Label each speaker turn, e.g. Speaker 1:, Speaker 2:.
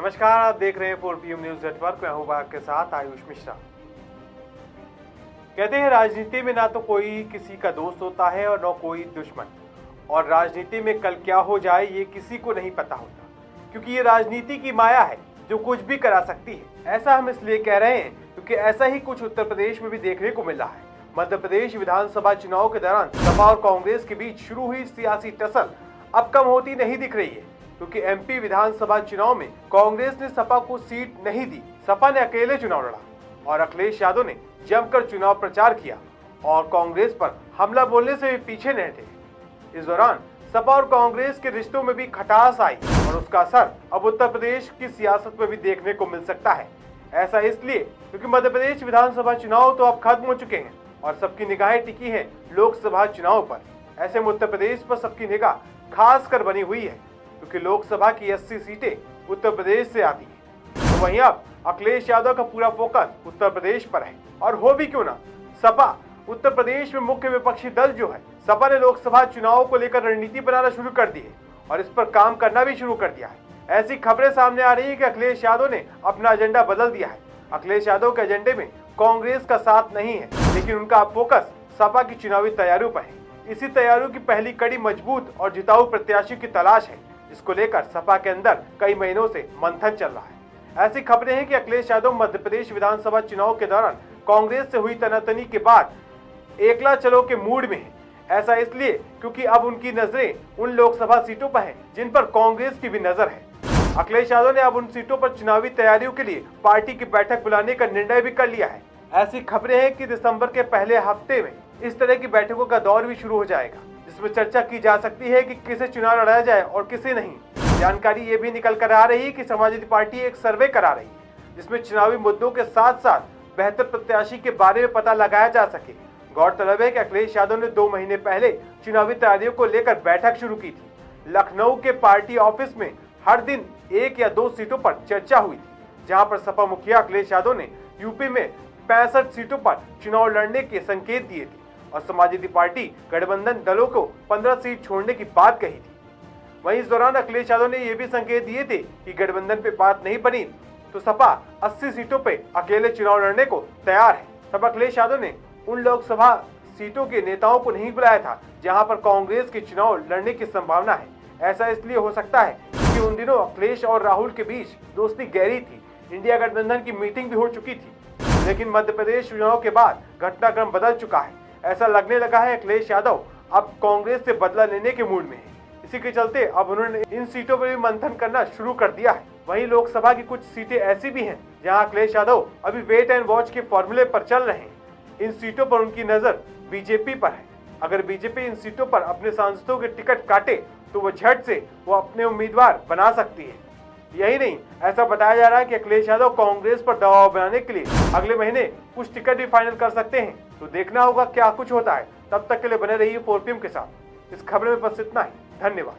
Speaker 1: नमस्कार, आप देख रहे हैं 4PM न्यूज नेटवर्क। मैं हूं आपके साथ आयुष मिश्रा। कहते हैं राजनीति में ना तो कोई किसी का दोस्त होता है और न कोई दुश्मन, और राजनीति में कल क्या हो जाए ये किसी को नहीं पता होता, क्योंकि ये राजनीति की माया है जो कुछ भी करा सकती है। ऐसा हम इसलिए कह रहे हैं क्योंकि ऐसा ही कुछ उत्तर प्रदेश में भी देखने को मिल रहा है। मध्य प्रदेश विधानसभा चुनाव के दौरान सपा और कांग्रेस के बीच शुरू हुई सियासी टसल अब कम होती नहीं दिख रही है, क्योंकि एमपी विधानसभा चुनाव में कांग्रेस ने सपा को सीट नहीं दी। सपा ने अकेले चुनाव लड़ा और अखिलेश यादव ने जमकर चुनाव प्रचार किया और कांग्रेस पर हमला बोलने से भी पीछे नहीं हटे। इस दौरान सपा और कांग्रेस के रिश्तों में भी खटास आई और उसका असर अब उत्तर प्रदेश की सियासत में भी देखने को मिल सकता है। ऐसा इसलिए क्योंकि मध्य प्रदेश विधानसभा चुनाव तो अब खत्म हो चुके हैं और सबकी निगाहें टिकी हैं लोकसभा चुनाव पर। ऐसे में उत्तर प्रदेश पर सबकी निगाह खास कर बनी हुई है, क्योंकि लोकसभा की 80 सीटें उत्तर प्रदेश से आती हैं। तो वहीं अब अखिलेश यादव का पूरा फोकस उत्तर प्रदेश पर है, और हो भी क्यों ना, सपा उत्तर प्रदेश में मुख्य विपक्षी दल जो है, सपा ने लोकसभा चुनाव को लेकर रणनीति बनाना शुरू कर दी है और इस पर काम करना भी शुरू कर दिया है। ऐसी खबरें सामने आ रही है कि अखिलेश यादव ने अपना एजेंडा बदल दिया है। अखिलेश यादव के एजेंडे में कांग्रेस का साथ नहीं है, लेकिन उनका फोकस सपा की चुनावी तैयारियों पर है। इसी तैयारियों की पहली कड़ी मजबूत और जिताऊ प्रत्याशी की तलाश है, जिसको लेकर सपा के अंदर कई महीनों से मंथन चल रहा है। ऐसी खबरें हैं कि अखिलेश यादव मध्य प्रदेश विधानसभा चुनाव के दौरान कांग्रेस से हुई तनातनी के बाद एकला चलो के मूड में है। ऐसा इसलिए क्योंकि अब उनकी नजरें उन लोकसभा सीटों पर हैं जिन पर कांग्रेस की भी नजर है। अखिलेश यादव ने अब उन सीटों पर चुनावी तैयारियों के लिए पार्टी की बैठक बुलाने का निर्णय भी कर लिया है। ऐसी खबरें हैं कि दिसंबर के पहले हफ्ते में इस तरह की बैठकों का दौर भी शुरू हो जाएगा, जिसमें चर्चा की जा सकती है कि किसे चुनाव लड़ाया जाए और किसे नहीं। जानकारी ये भी निकल कर आ रही है कि समाजवादी पार्टी एक सर्वे करा रही है, जिसमें चुनावी मुद्दों के साथ साथ बेहतर प्रत्याशी के बारे में पता लगाया जा सके। गौरतलब है कि अखिलेश यादव ने 2 महीने पहले चुनावी तैयारियों को लेकर बैठक शुरू की थी। लखनऊ के पार्टी ऑफिस में हर दिन 1 या 2 सीटों पर चर्चा हुई थी, जहां पर सपा मुखिया अखिलेश यादव ने यूपी में 65 सीटों पर चुनाव लड़ने के संकेत दिए थे और समाजवादी पार्टी गठबंधन दलों को 15 सीट छोड़ने की बात कही थी। वहीं इस दौरान अखिलेश यादव ने यह भी संकेत दिए थे कि गठबंधन पे बात नहीं बनी तो सपा 80 सीटों पे अकेले चुनाव लड़ने को तैयार है। तब अखिलेश यादव ने उन लोकसभा सीटों के नेताओं को नहीं बुलाया था जहां पर कांग्रेस के चुनाव लड़ने की संभावना है। ऐसा इसलिए हो सकता है क्योंकि उन दिनों अखिलेश और राहुल के बीच दोस्ती गहरी थी। इंडिया गठबंधन की मीटिंग भी हो चुकी थी, लेकिन मध्य प्रदेश चुनाव के बाद घटनाक्रम बदल चुका है। ऐसा लगने लगा है अखिलेश यादव अब कांग्रेस से बदला लेने के मूड में है। इसी के चलते अब उन्होंने इन सीटों पर भी मंथन करना शुरू कर दिया है। वहीं लोकसभा की कुछ सीटें ऐसी भी हैं जहां अखिलेश यादव अभी वेट एंड वॉच के फॉर्मूले पर चल रहे हैं। इन सीटों पर उनकी नजर बीजेपी पर है। अगर बीजेपी इन सीटों पर अपने सांसदों के टिकट काटे तो वो झट से अपने उम्मीदवार बना सकती है। यही नहीं, ऐसा बताया जा रहा है कि अखिलेश यादव कांग्रेस पर दबाव बनाने के लिए अगले महीने कुछ टिकट भी फाइनल कर सकते हैं। तो देखना होगा क्या कुछ होता है। तब तक के लिए बने रहिए 4PM के साथ। इस खबर में बस इतना ही। धन्यवाद।